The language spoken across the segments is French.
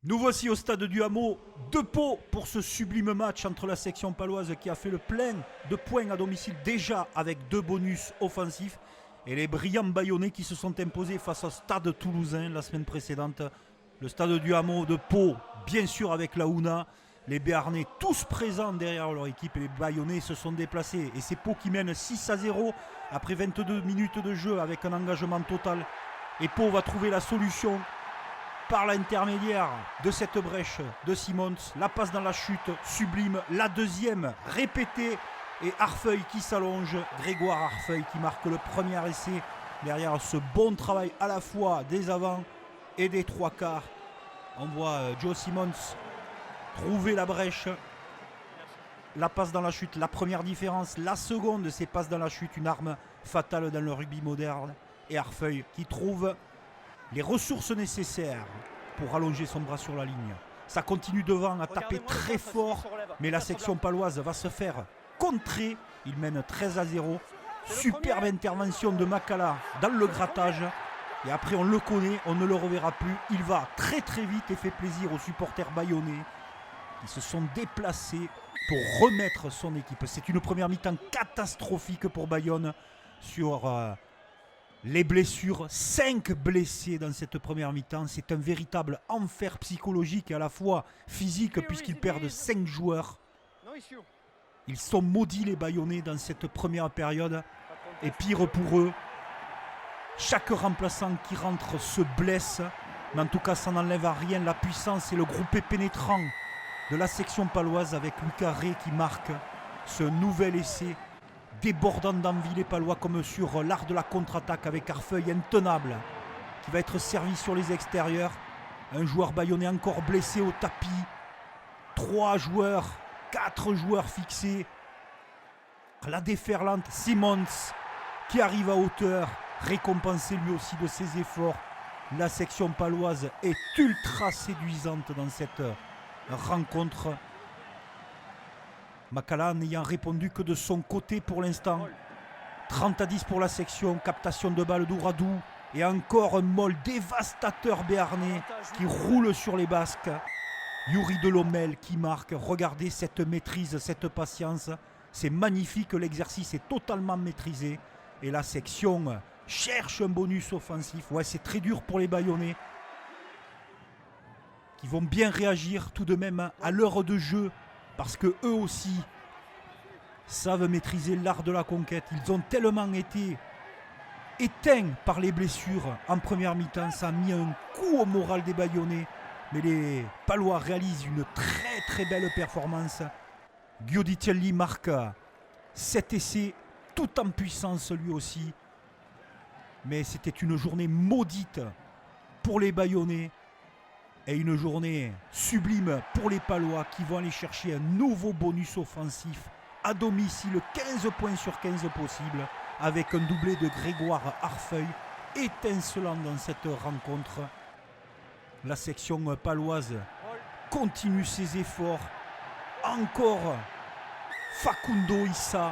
Nous voici au stade du Hameau de Pau pour ce sublime match entre la section paloise qui a fait le plein de points à domicile déjà avec 2 bonus offensifs et les brillants Bayonnais qui se sont imposés face au stade toulousain la semaine précédente. Le stade du Hameau de Pau, bien sûr avec la Ouna, les Béarnais tous présents derrière leur équipe et les Bayonnais se sont déplacés. Et c'est Pau qui mène 6-0 après 22 minutes de jeu avec un engagement total. Et Pau va trouver la solution par l'intermédiaire de cette brèche de Simons. La passe dans la chute, sublime. La deuxième, répétée. Et Arfeuil qui s'allonge. Grégoire Arfeuil qui marque le premier essai derrière ce bon travail à la fois des avants et des trois quarts. On voit Joe Simons trouver la brèche. La passe dans la chute, la première différence. La seconde, c'est passe dans la chute, une arme fatale dans le rugby moderne. Et Arfeuil qui trouve les ressources nécessaires pour allonger son bras sur la ligne. Ça continue devant à taper très fort, mais la section paloise va se faire contrer. Il mène 13-0. Superbe intervention de Makala dans le grattage. Et après, on le connaît, on ne le reverra plus. Il va très très vite et fait plaisir aux supporters bayonnais qui se sont déplacés pour remettre son équipe. C'est une première mi-temps catastrophique pour Bayonne sur les blessures. 5 blessés dans cette première mi-temps. C'est un véritable enfer psychologique et à la fois physique puisqu'ils perdent 5 joueurs. Ils sont maudits les Bayonnais dans cette première période. Et pire pour eux, chaque remplaçant qui rentre se blesse. Mais en tout cas, ça n'enlève à rien la puissance et le groupé pénétrant de la section paloise avec Lucas Rey qui marque ce nouvel essai débordant d'envie les Palois comme sur l'art de la contre-attaque avec Arfeuil intenable qui va être servi sur les extérieurs. Un joueur bayonnais encore blessé au tapis. 3 joueurs, 4 joueurs fixés. La déferlante Simons qui arrive à hauteur, récompensé lui aussi de ses efforts. La section paloise est ultra séduisante dans cette rencontre. Makala n'ayant répondu que de son côté pour l'instant. 30-10 pour la section, captation de balle d'Ouradou. Et encore un molle dévastateur béarnais qui roule sur les Basques. Yuri Delhommel qui marque. Regardez cette maîtrise, cette patience. C'est magnifique, l'exercice est totalement maîtrisé. Et la section cherche un bonus offensif. Ouais, c'est très dur pour les Bayonnais qui vont bien réagir tout de même à l'heure de jeu. Parce que eux aussi savent maîtriser l'art de la conquête. Ils ont tellement été éteints par les blessures en première mi-temps. Ça a mis un coup au moral des Bayonnais. Mais les Palois réalisent une très très belle performance. Giudicelli marque 7 essais, tout en puissance lui aussi. Mais c'était une journée maudite pour les Bayonnais. Et une journée sublime pour les Palois qui vont aller chercher un nouveau bonus offensif à domicile, 15 points sur 15 possibles, avec un doublé de Grégoire Arfeuil, étincelant dans cette rencontre. La section paloise continue ses efforts. Encore Facundo Issa,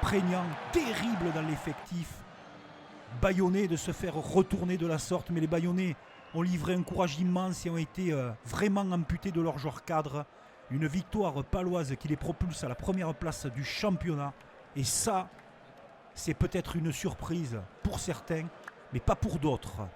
prégnant, terrible dans l'effectif. Bayonnais de se faire retourner de la sorte, mais les Bayonnais ont livré un courage immense et ont été vraiment amputés de leur joueur cadre. Une victoire paloise qui les propulse à la première place du championnat. Et ça, c'est peut-être une surprise pour certains, mais pas pour d'autres.